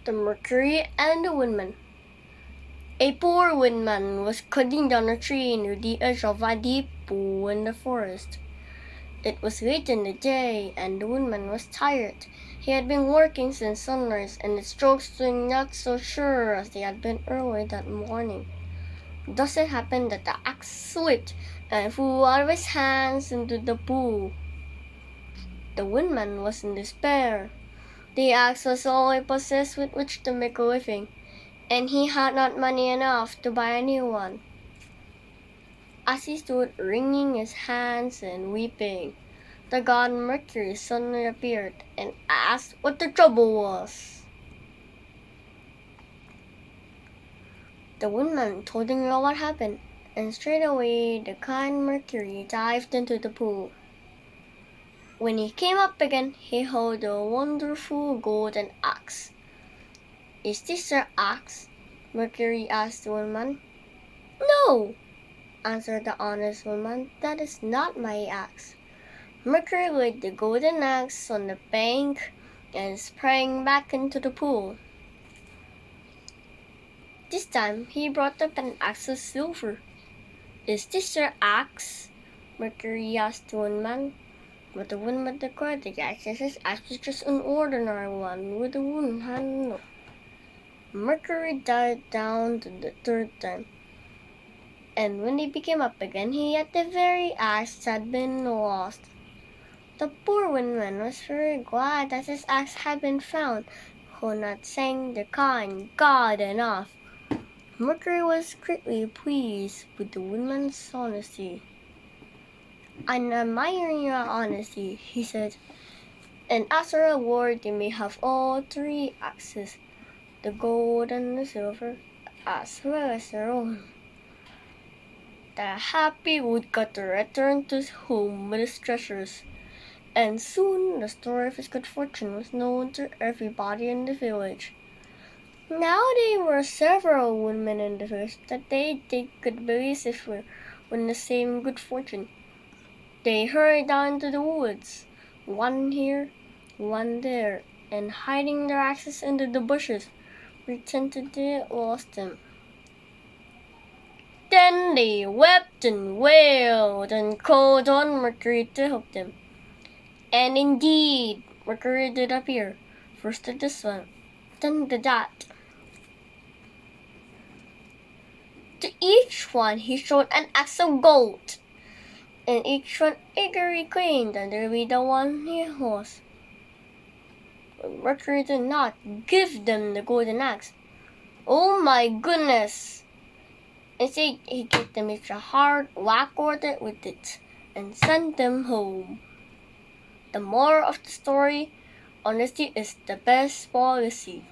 The Mercury and the Woodman. A poor woodman was cutting down a tree near the edge of a deep pool in the forest. It was late in the day, and the woodman was tired. He had been working since sunrise, and his strokes were not so sure as they had been early that morning. Thus it happened that the axe slipped and flew out of his hands into the pool. The woodman was in despair. The axe was all he possessed with which to make a living, and he had not money enough to buy a new one. As he stood wringing his hands and weeping, the god Mercury suddenly appeared and asked what the trouble was. The woodman told him all what happened, and straightway the kind Mercury dived into the pool. When he came up again, he held a wonderful golden axe. "Is this your axe?" Mercury asked the woodman. "No," answered the honest woodman, "that is not my axe." Mercury laid the golden axe on the bank and sprang back into the pool. This time he brought up an axe of silver. "Is this your axe?" Mercury asked the woodman. But the woodman declared the axe was just an ordinary one with a wooden handle. Mercury died down to the third time, and when he became up again, he had the very axe that had been lost. The poor woodman was very glad that his axe had been found, who not thank the kind God enough. Mercury was greatly pleased with the woodman's honesty. "I admire your honesty," he said, "and as a reward you may have all three axes, the gold and the silver, as well as your own." The happy woodcutter returned to his home with his treasures, and soon the story of his good fortune was known to everybody in the village. Now there were several woodmen in the village that they could believe if were in the same good fortune. They hurried down to the woods, one here, one there, and hiding their axes under the bushes, pretended they had lost them. Then they wept and wailed and called on Mercury to help them. And indeed, Mercury did appear, first to this one, then to that. To each one he showed an axe of gold, and each one eagerly claimed that to be the one he was. But Mercury did not give them the golden axe. Oh my goodness! Instead, he gave them each a hard whack with it and sent them home. The moral of the story: honesty is the best policy.